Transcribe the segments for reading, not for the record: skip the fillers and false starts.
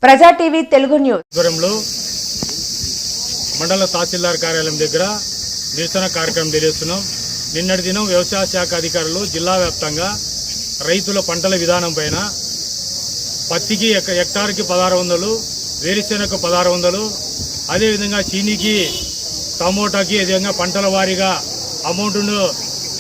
ప్రజా TV Telugu news దూరంలో మండల తహసీల్దార్ కార్యాలయం దగ్గర నిరసన కార్యక్రమం తెలియజేస్తున్నాం. నిన్నటి దినం వ్యవసాయ శాఖ అధికారులు జిల్లా వ్యాప్తంగా రైతుల పంటల విధానం పైన పత్తికి హెక్టార్కి 1600, వేరుశెనగకు 1600, అదేవిధంగా చీనీకి, టమోటాకి విధంగా పంటల వారీగా అమౌంట్ను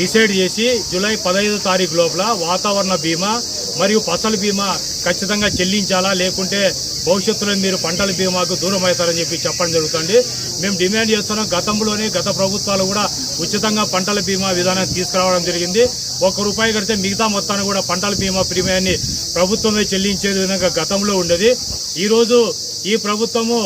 డిసైడ్ చేసి జూలై 15 తారీఖు లోపల వాతావరణ బీమా మరియు ఫసల్ బీమా ఖచ్చితంగా చెల్లించాలా, లేకుంటే భవిష్యత్తులో మీరు పంటల బీమాకు దూరం అవుతారని చెప్పి చెప్పడం జరుగుతుంది. మేము డిమాండ్ చేస్తున్నాం. గతంలోనే గత ప్రభుత్వాలు కూడా ఉచితంగా పంటల బీమా విధానం తీసుకురావడం జరిగింది. ₹1 కడితే మిగతా మొత్తాన్ని కూడా పంటల బీమా ప్రీమియాన్ని ప్రభుత్వమే చెల్లించే విధంగా గతంలో ఉండేది. ఈరోజు ఈ ప్రభుత్వము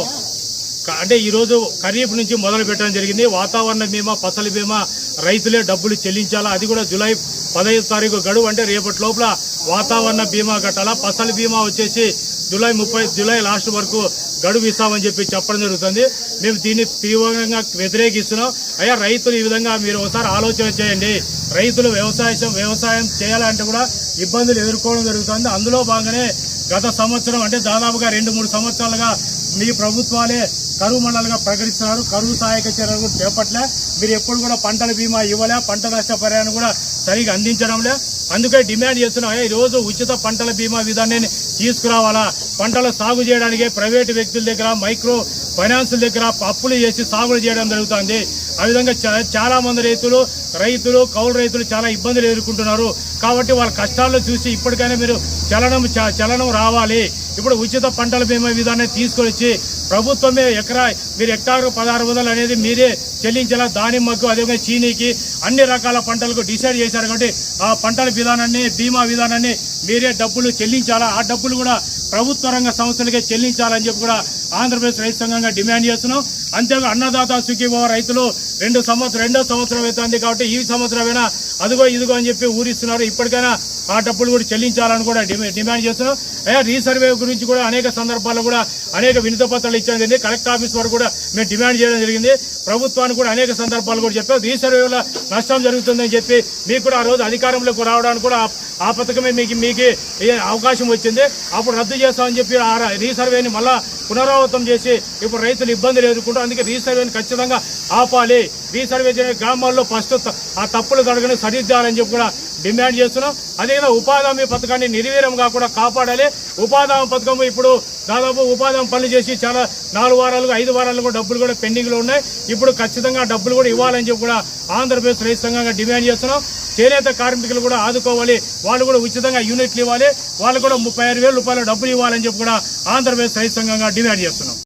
ఈరోజు ఖరీఫ్ నుంచి మొదలు పెట్టడం జరిగింది. వాతావరణ బీమా, ఫసల్ బీమా రైతులే డబ్బులు చెల్లించాలా. అది కూడా జూలై 15 తారీఖు గడువు, అంటే రేపటి లోపల వాతావరణ బీమా కట్టాలా. ఫసల్ బీమా వచ్చేసి జూలై లాస్ట్ వరకు గడువు ఇస్తామని చెప్పి చెప్పడం జరుగుతుంది. మేము దీన్ని తీవ్రంగా వ్యతిరేకిస్తున్నాం. అయ్యా, రైతులు ఈ విధంగా మీరు ఒకసారి ఆలోచన చేయండి. రైతులు వ్యవసాయం చేయాలంటే కూడా ఇబ్బందులు ఎదుర్కోవడం జరుగుతుంది. అందులో భాగంగానే గత సంవత్సరం అంటే దాదాపుగా 2-3 సంవత్సరాలుగా మీ ప్రభుత్వాలే కరువు మండలంగా ప్రకటిస్తున్నారు. కరువు సహాయక చర్యలు చేపట్టలే. మీరు ఎప్పుడు కూడా పంటల బీమా ఇవ్వలే, పంట నష్ట పరిహారం కూడా సరిగా అందించడంలే. అందుకే డిమాండ్ చేస్తున్నాం. ఈ రోజు ఉచిత పంటల బీమా విధానాన్ని తీసుకురావాలా. పంటలు సాగు చేయడానికి ప్రైవేటు వ్యక్తుల దగ్గర, మైక్రో ఫైనాన్సుల దగ్గర అప్పులు చేసి సాగులు చేయడం జరుగుతుంది. ఆ విధంగా చాలా మంది రైతులు కౌలు రైతులు చాలా ఇబ్బందులు ఎదుర్కొంటున్నారు. కాబట్టి వాళ్ళ కష్టాలను చూసి ఇప్పటికైనా మీరు చలనం రావాలి. ఇప్పుడు ఉచిత పంటల బీమా విధానాన్ని తీసుకొచ్చి ప్రభుత్వమే మీరు హెక్టార్ 1600 అనేది మీరే చెల్లించాలా. దానిమ్మకు, అదేవిధంగా చీనీకి, అన్ని రకాల పంటలకు డిసైడ్ చేశారు. కాబట్టి ఆ పంటల విధానాన్ని, బీమా విధానాన్ని మీరే డబ్బులు చెల్లించాలా. ఆ డబ్బులు కూడా ప్రభుత్వ రంగ సంస్థలకే చెల్లించాలని చెప్పి కూడా ఆంధ్రప్రదేశ్ రైతు సంఘంగా డిమాండ్ చేస్తున్నాం. అంతేగా అన్నదాత సుఖీభవ రైతులు రెండో సంవత్సరం అవుతుంది. కాబట్టి ఈ సంవత్సరమైనా అదిగో ఇదిగో అని చెప్పి ఊరిస్తున్నారు. ఇప్పటికైనా ఆ డబ్బులు కూడా చెల్లించాలని కూడా డిమాండ్ చేస్తున్నాం. రీసర్వే గురించి కూడా అనేక సందర్భాల్లో కూడా అనేక వినతి పత్రాలు ఇచ్చడం జరిగింది. కలెక్టర్ ఆఫీస్ వరకు కూడా మేము డిమాండ్ చేయడం జరిగింది. ప్రభుత్వానికి కూడా అనేక సందర్భాలు కూడా చెప్పాం. రీసర్వేలో నష్టం జరుగుతుందని చెప్పి మీకు కూడా ఆ రోజు అధికారంలోకి రావడానికి కూడా ఆ పథకమే మీకు అవకాశం వచ్చింది. అప్పుడు రద్దు చేస్తామని చెప్పి ఆ రీసర్వేని మళ్ళా పునరావృతం చేసి ఇప్పుడు రైతులు ఇబ్బందులు ఎదుర్కొంటారు. అందుకే రీసర్వేని ఖచ్చితంగా ఆపాలి. రీసర్వే చేసే గ్రామాల్లో ఫస్ట్ ఆ తప్పులు జరగని సరిదిద్దాలని చెప్పి కూడా డిమాండ్ చేస్తున్నాం. అదేవిధంగా ఉపాధి హామీ పథకాన్ని నిర్వీర్యం కాకుండా కాపాడాలి. ఉపాధి హామీ పథకం ఇప్పుడు దాదాపు ఉపాధి హామీ పనులు చేసి చాలా 4 వారాలు 5 వారాలు కూడా డబ్బులు కూడా పెండింగ్ లో ఉన్నాయి. ఇప్పుడు ఖచ్చితంగా డబ్బులు కూడా ఇవ్వాలని చెప్పి కూడా ఆంధ్రప్రదేశ్ రైతు సంఘంగా డిమాండ్ చేస్తున్నాం. చేనేత కార్మికులు కూడా ఆదుకోవాలి. వాళ్ళు కూడా ఉచితంగా యూనిట్లు ఇవ్వాలి. వాళ్ళు కూడా ₹36,000 డబ్బులు ఇవ్వాలని చెప్పి కూడా ఆంధ్రప్రదేశ్ రైతు సంఘంగా డిమాండ్ చేస్తున్నాం.